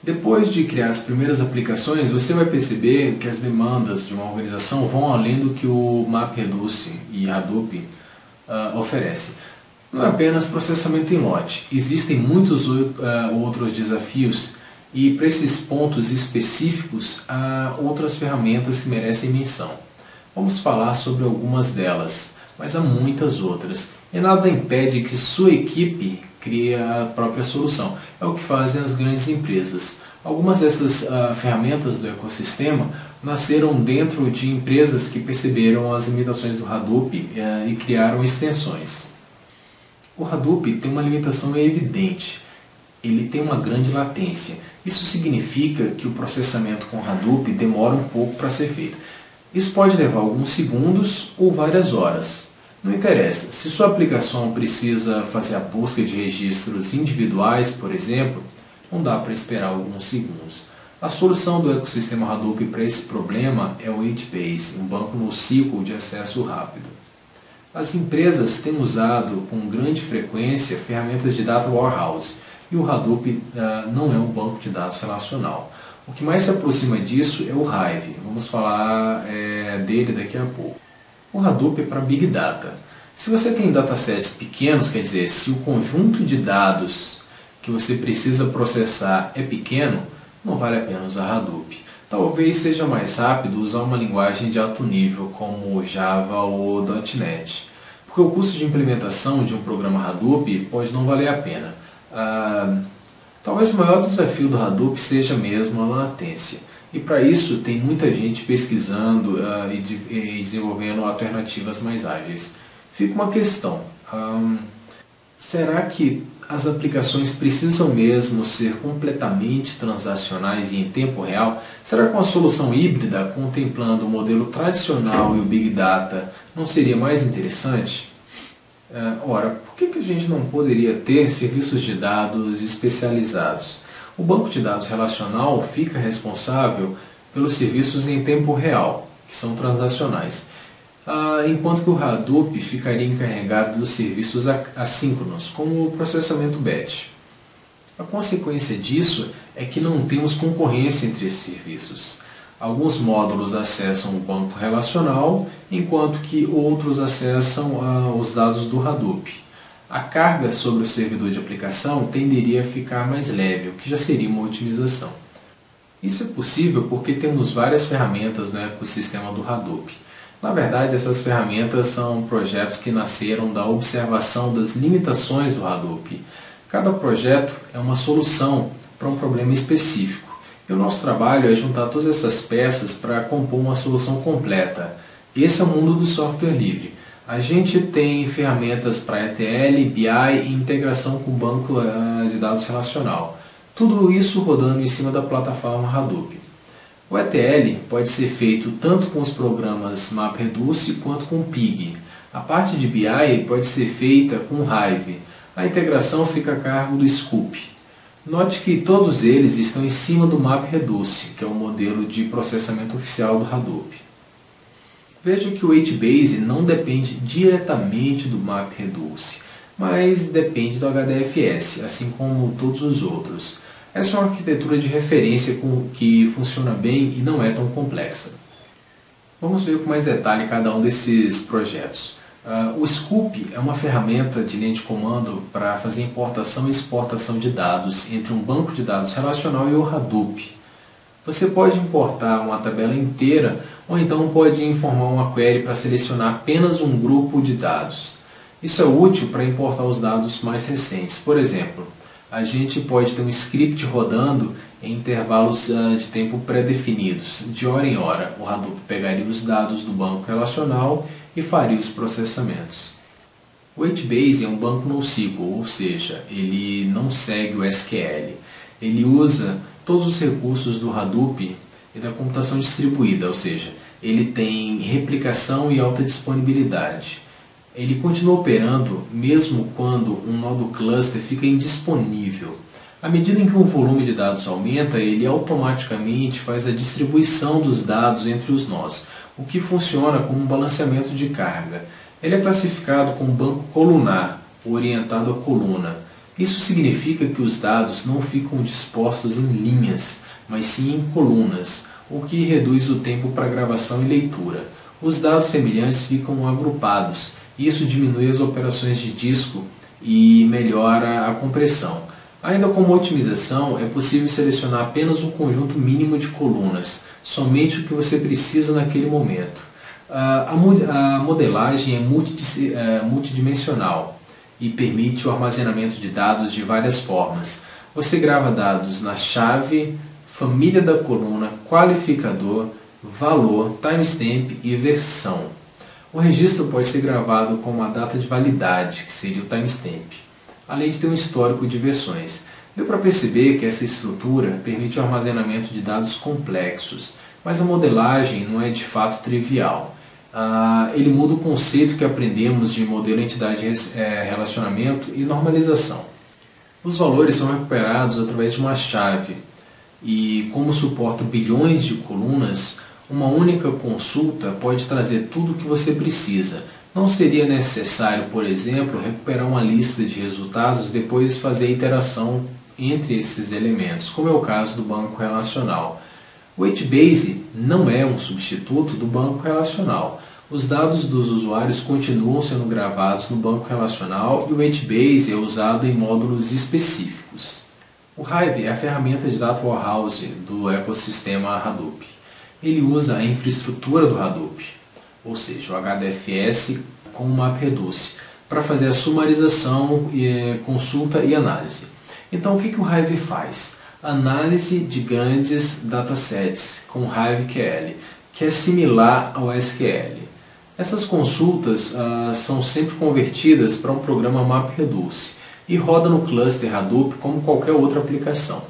Depois de criar as primeiras aplicações, você vai perceber que as demandas de uma organização vão além do que o MapReduce e Hadoop oferecem. Não é apenas processamento em lote, existem muitos outros desafios e para esses pontos específicos há outras ferramentas que merecem menção. Vamos falar sobre algumas delas, mas há muitas outras. E nada impede que sua equipe crie a própria solução. É o que fazem as grandes empresas. Algumas dessas ferramentas do ecossistema nasceram dentro de empresas que perceberam as limitações do Hadoop e criaram extensões. O Hadoop tem uma limitação evidente. Ele tem uma grande latência. Isso significa que o processamento com Hadoop demora um pouco para ser feito. Isso pode levar alguns segundos ou várias horas. Não interessa. Se sua aplicação precisa fazer a busca de registros individuais, por exemplo, não dá para esperar alguns segundos. A solução do ecossistema Hadoop para esse problema é o HBase, um banco NoSQL de acesso rápido. As empresas têm usado com grande frequência ferramentas de Data Warehouse e o Hadoop não é um banco de dados relacional. O que mais se aproxima disso é o Hive. Vamos falar dele daqui a pouco. O Hadoop é para Big Data. Se você tem datasets pequenos, quer dizer, se o conjunto de dados que você precisa processar é pequeno, não vale a pena usar Hadoop. Talvez seja mais rápido usar uma linguagem de alto nível como Java ou .NET, porque o custo de implementação de um programa Hadoop pode não valer a pena. Talvez o maior desafio do Hadoop seja mesmo a latência. E para isso tem muita gente pesquisando e desenvolvendo alternativas mais ágeis. Fica uma questão. Será que as aplicações precisam mesmo ser completamente transacionais e em tempo real? Será que uma solução híbrida, contemplando o modelo tradicional e o Big Data, não seria mais interessante? Ora, por que a gente não poderia ter serviços de dados especializados? O banco de dados relacional fica responsável pelos serviços em tempo real, que são transacionais, enquanto que o Hadoop ficaria encarregado dos serviços assíncronos, como o processamento batch. A consequência disso é que não temos concorrência entre esses serviços. Alguns módulos acessam o banco relacional, enquanto que outros acessam os dados do Hadoop. A carga sobre o servidor de aplicação tenderia a ficar mais leve, o que já seria uma otimização. Isso é possível porque temos várias ferramentas no ecossistema do Hadoop. Na verdade, essas ferramentas são projetos que nasceram da observação das limitações do Hadoop. Cada projeto é uma solução para um problema específico. E o nosso trabalho é juntar todas essas peças para compor uma solução completa. Esse é o mundo do software livre. A gente tem ferramentas para ETL, BI e integração com o banco de dados relacional. Tudo isso rodando em cima da plataforma Hadoop. O ETL pode ser feito tanto com os programas MapReduce quanto com Pig. A parte de BI pode ser feita com Hive. A integração fica a cargo do Scoop. Note que todos eles estão em cima do MapReduce, que é o modelo de processamento oficial do Hadoop. Veja que o HBase não depende diretamente do MapReduce, mas depende do HDFS, assim como todos os outros. Essa é uma arquitetura de referência que funciona bem e não é tão complexa. Vamos ver com mais detalhe cada um desses projetos. O Scoop é uma ferramenta de linha de comando para fazer importação e exportação de dados entre um banco de dados relacional e o Hadoop. Você pode importar uma tabela inteira ou então pode informar uma query para selecionar apenas um grupo de dados. Isso é útil para importar os dados mais recentes. Por exemplo, a gente pode ter um script rodando em intervalos de tempo pré-definidos. De hora em hora, o Hadoop pegaria os dados do banco relacional e faria os processamentos. O HBase é um banco NoSQL, ou seja, ele não segue o SQL. Ele usa todos os recursos do Hadoop e da computação distribuída, ou seja, ele tem replicação e alta disponibilidade. Ele continua operando mesmo quando um nó do cluster fica indisponível. À medida em que o volume de dados aumenta, ele automaticamente faz a distribuição dos dados entre os nós, o que funciona como um balanceamento de carga. Ele é classificado como banco colunar, orientado à coluna. Isso significa que os dados não ficam dispostos em linhas, mas sim em colunas, o que reduz o tempo para gravação e leitura. Os dados semelhantes ficam agrupados. Isso diminui as operações de disco e melhora a compressão. Ainda como otimização, é possível selecionar apenas um conjunto mínimo de colunas, somente o que você precisa naquele momento. A modelagem é multidimensional e permite o armazenamento de dados de várias formas. Você grava dados na chave, família da coluna, qualificador, valor, timestamp e versão. O registro pode ser gravado com uma data de validade, que seria o timestamp, além de ter um histórico de versões. Deu para perceber que essa estrutura permite o armazenamento de dados complexos, mas a modelagem não é de fato trivial. Ele muda o conceito que aprendemos de modelo entidade-relacionamento e normalização. Os valores são recuperados através de uma chave e, como suporta bilhões de colunas, uma única consulta pode trazer tudo o que você precisa. Não seria necessário, por exemplo, recuperar uma lista de resultados e depois fazer a iteração entre esses elementos, como é o caso do banco relacional. O HBase não é um substituto do banco relacional. Os dados dos usuários continuam sendo gravados no banco relacional e o HBase é usado em módulos específicos. O Hive é a ferramenta de Data Warehouse do ecossistema Hadoop. Ele usa a infraestrutura do Hadoop, ou seja, o HDFS com o MapReduce, para fazer a sumarização, consulta e análise. Então, o que o Hive faz? Análise de grandes datasets com HiveQL, que é similar ao SQL. Essas consultas são sempre convertidas para um programa MapReduce e roda no cluster Hadoop como qualquer outra aplicação.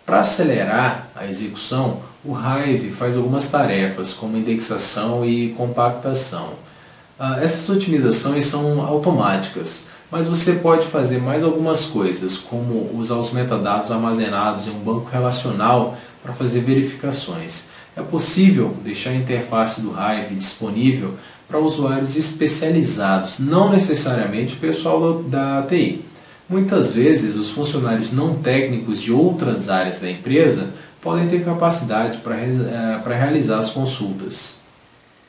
Para acelerar a execução, o Hive faz algumas tarefas, como indexação e compactação. Essas otimizações são automáticas, mas você pode fazer mais algumas coisas, como usar os metadados armazenados em um banco relacional para fazer verificações. É possível deixar a interface do Hive disponível para usuários especializados, não necessariamente o pessoal da TI. Muitas vezes, os funcionários não técnicos de outras áreas da empresa podem ter capacidade para realizar as consultas.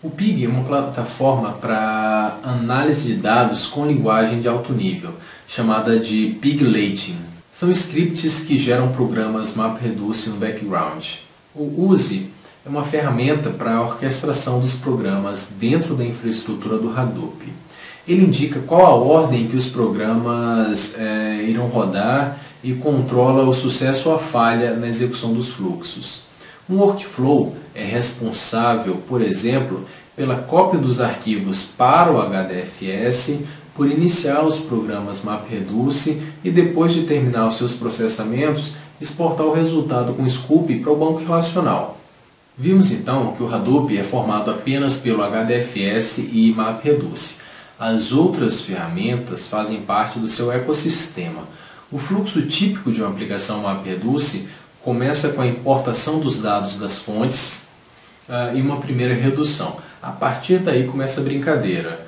O Pig é uma plataforma para análise de dados com linguagem de alto nível, chamada de Piglating. São scripts que geram programas MapReduce no background. O USE é uma ferramenta para a orquestração dos programas dentro da infraestrutura do Hadoop. Ele indica qual a ordem que os programas irão rodar e controla o sucesso ou a falha na execução dos fluxos. Um workflow é responsável, por exemplo, pela cópia dos arquivos para o HDFS, por iniciar os programas MapReduce e, depois de terminar os seus processamentos, exportar o resultado com Scoop para o banco relacional. Vimos então que o Hadoop é formado apenas pelo HDFS e MapReduce. As outras ferramentas fazem parte do seu ecossistema. O fluxo típico de uma aplicação MapReduce começa com a importação dos dados das fontes e uma primeira redução. A partir daí começa a brincadeira.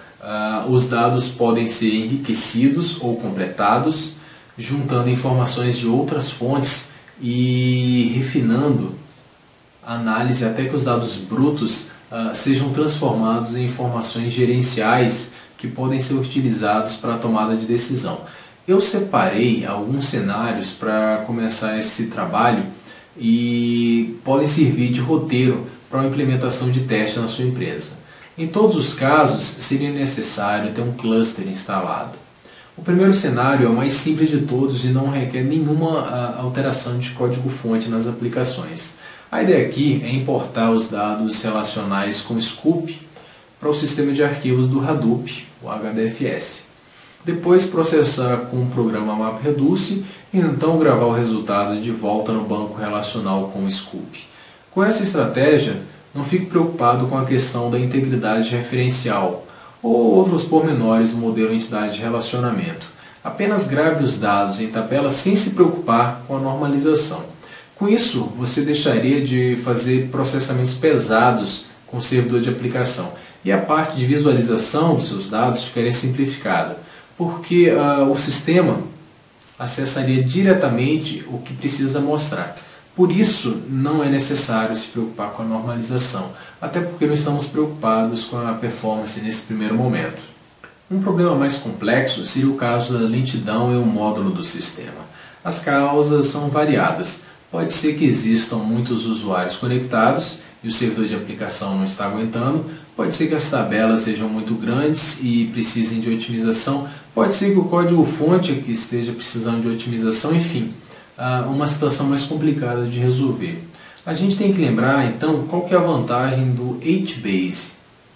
Os dados podem ser enriquecidos ou completados, juntando informações de outras fontes e refinando a análise até que os dados brutos sejam transformados em informações gerenciais que podem ser utilizados para a tomada de decisão. Eu separei alguns cenários para começar esse trabalho e podem servir de roteiro para uma implementação de teste na sua empresa. Em todos os casos, seria necessário ter um cluster instalado. O primeiro cenário é o mais simples de todos e não requer nenhuma alteração de código-fonte nas aplicações. A ideia aqui é importar os dados relacionais com Scoop para o sistema de arquivos do Hadoop, o HDFS. Depois processar com o programa MapReduce e então gravar o resultado de volta no banco relacional com o Scoop. Com essa estratégia, não fique preocupado com a questão da integridade referencial ou outros pormenores do modelo entidade de relacionamento. Apenas grave os dados em tabelas sem se preocupar com a normalização. Com isso, você deixaria de fazer processamentos pesados com o servidor de aplicação e a parte de visualização dos seus dados ficaria simplificada, porque o sistema acessaria diretamente o que precisa mostrar. Por isso, não é necessário se preocupar com a normalização, até porque não estamos preocupados com a performance nesse primeiro momento. Um problema mais complexo seria o caso da lentidão em um módulo do sistema. As causas são variadas. Pode ser que existam muitos usuários conectados e o servidor de aplicação não está aguentando. Pode ser que as tabelas sejam muito grandes e precisem de otimização. Pode ser que o código-fonte que esteja precisando de otimização, enfim, uma situação mais complicada de resolver. A gente tem que lembrar, então, qual que é a vantagem do HBase,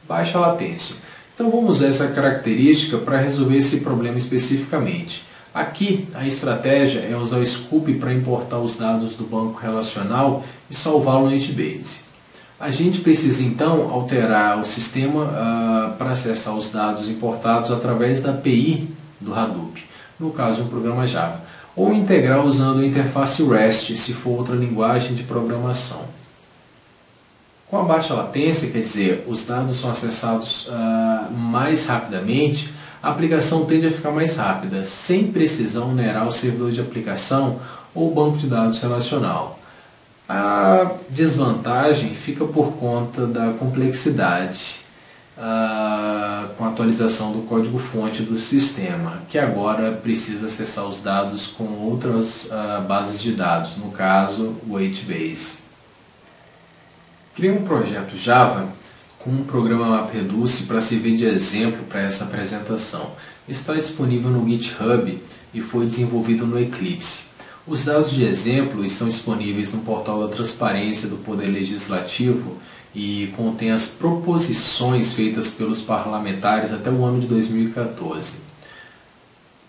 baixa latência. Então vamos usar essa característica para resolver esse problema especificamente. Aqui a estratégia é usar o Scoop para importar os dados do banco relacional e salvá-lo no HBase. A gente precisa então alterar o sistema para acessar os dados importados através da API do Hadoop, no caso um programa Java, ou integrar usando a interface REST, se for outra linguagem de programação. Com a baixa latência, quer dizer, os dados são acessados mais rapidamente, a aplicação tende a ficar mais rápida, sem precisar onerar o servidor de aplicação ou o banco de dados relacional. A desvantagem fica por conta da complexidade com a atualização do código-fonte do sistema, que agora precisa acessar os dados com outras bases de dados, no caso o HBase. Criei um projeto Java com um programa MapReduce para servir de exemplo para essa apresentação. Está disponível no GitHub e foi desenvolvido no Eclipse. Os dados de exemplo estão disponíveis no portal da Transparência do Poder Legislativo e contém as proposições feitas pelos parlamentares até o ano de 2014.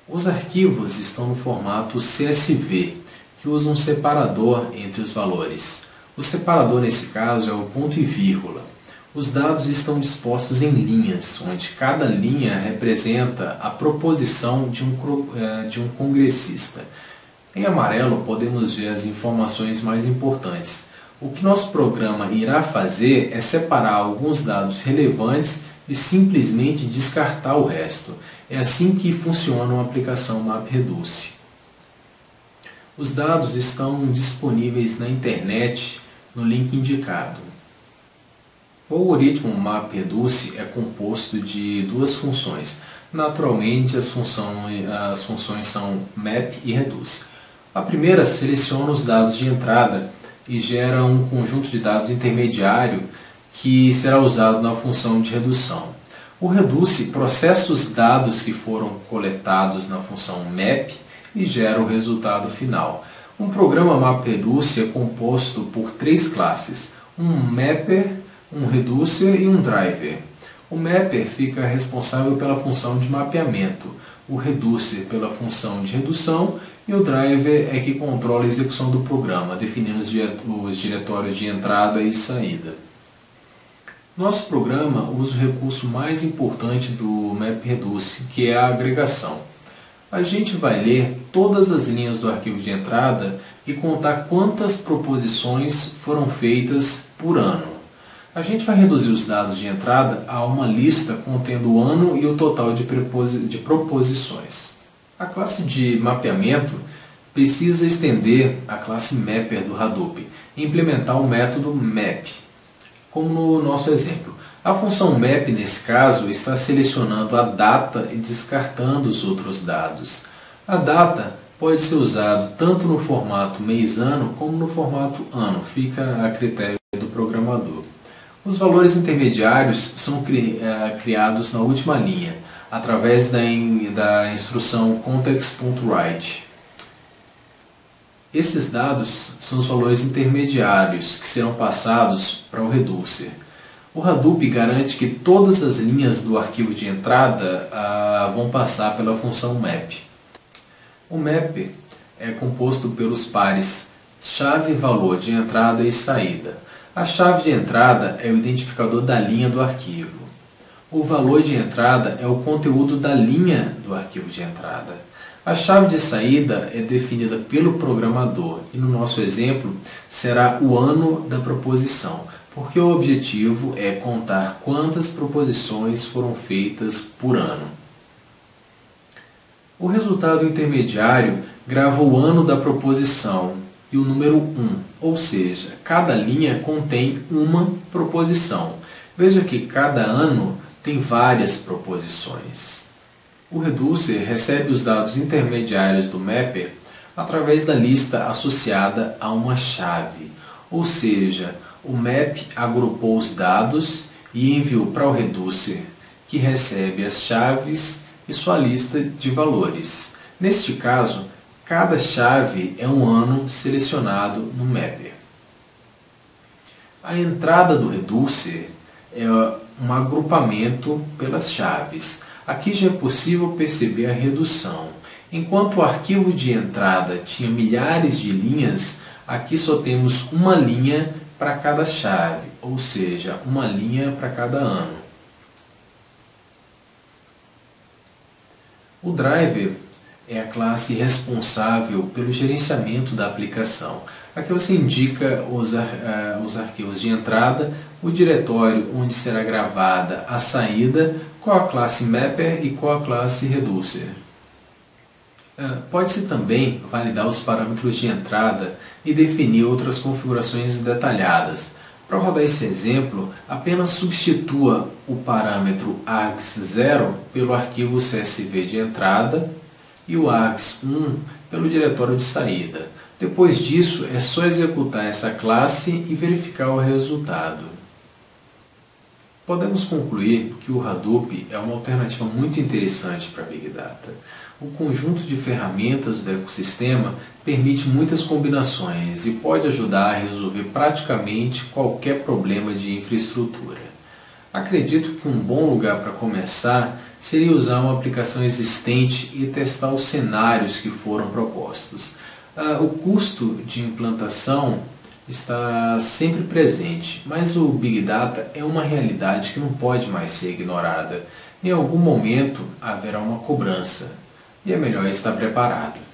Os arquivos estão no formato CSV, que usa um separador entre os valores. O separador nesse caso é o ponto e vírgula. Os dados estão dispostos em linhas, onde cada linha representa a proposição de um congressista. Em amarelo podemos ver as informações mais importantes. O que nosso programa irá fazer é separar alguns dados relevantes e simplesmente descartar o resto. É assim que funciona uma aplicação MapReduce. Os dados estão disponíveis na internet no link indicado. O algoritmo MapReduce é composto de duas funções. Naturalmente, as funções são map e reduce. A primeira seleciona os dados de entrada e gera um conjunto de dados intermediário que será usado na função de redução. O reduce processa os dados que foram coletados na função map e gera o resultado final. Um programa MapReduce é composto por três classes: um mapper, um reducer e um driver. O mapper fica responsável pela função de mapeamento, o reducer pela função de redução e o driver é que controla a execução do programa, definindo os diretórios de entrada e saída. Nosso programa usa o recurso mais importante do MapReduce, que é a agregação. A gente vai ler todas as linhas do arquivo de entrada e contar quantas proposições foram feitas por ano. A gente vai reduzir os dados de entrada a uma lista contendo o ano e o total de proposições. A classe de mapeamento precisa estender a classe mapper do Hadoop e implementar o método map, como no nosso exemplo. A função map, nesse caso, está selecionando a data e descartando os outros dados. A data pode ser usado tanto no formato mês-ano como no formato ano, fica a critério do programador. Os valores intermediários são criados na última linha, através da instrução context.write. Esses dados são os valores intermediários que serão passados para o reducer. O Hadoop garante que todas as linhas do arquivo de entrada vão passar pela função map. O map é composto pelos pares chave-valor de entrada e saída. A chave de entrada é o identificador da linha do arquivo. O valor de entrada é o conteúdo da linha do arquivo de entrada. A chave de saída é definida pelo programador e, no nosso exemplo, será o ano da proposição, porque o objetivo é contar quantas proposições foram feitas por ano. O resultado intermediário grava o ano da proposição e o número 1, ou seja, cada linha contém uma proposição. Veja que cada ano tem várias proposições. O reducer recebe os dados intermediários do mapper através da lista associada a uma chave, ou seja, o map agrupou os dados e enviou para o reducer, que recebe as chaves e sua lista de valores. Neste caso, cada chave é um ano selecionado no mapper. A entrada do reducer é um agrupamento pelas chaves. Aqui já é possível perceber a redução. Enquanto o arquivo de entrada tinha milhares de linhas, aqui só temos uma linha para cada chave, ou seja, uma linha para cada ano. O driver é a classe responsável pelo gerenciamento da aplicação. Aqui você indica os arquivos de entrada, o diretório onde será gravada a saída, com a classe mapper e com a classe reducer. Pode-se também validar os parâmetros de entrada e definir outras configurações detalhadas. Para rodar esse exemplo, apenas substitua o parâmetro args0 pelo arquivo CSV de entrada e o args1 pelo diretório de saída. Depois disso, é só executar essa classe e verificar o resultado. Podemos concluir que o Hadoop é uma alternativa muito interessante para Big Data. O conjunto de ferramentas do ecossistema permite muitas combinações e pode ajudar a resolver praticamente qualquer problema de infraestrutura. Acredito que um bom lugar para começar seria usar uma aplicação existente e testar os cenários que foram propostos. O custo de implantação está sempre presente, mas o Big Data é uma realidade que não pode mais ser ignorada. Em algum momento haverá uma cobrança e é melhor estar preparado.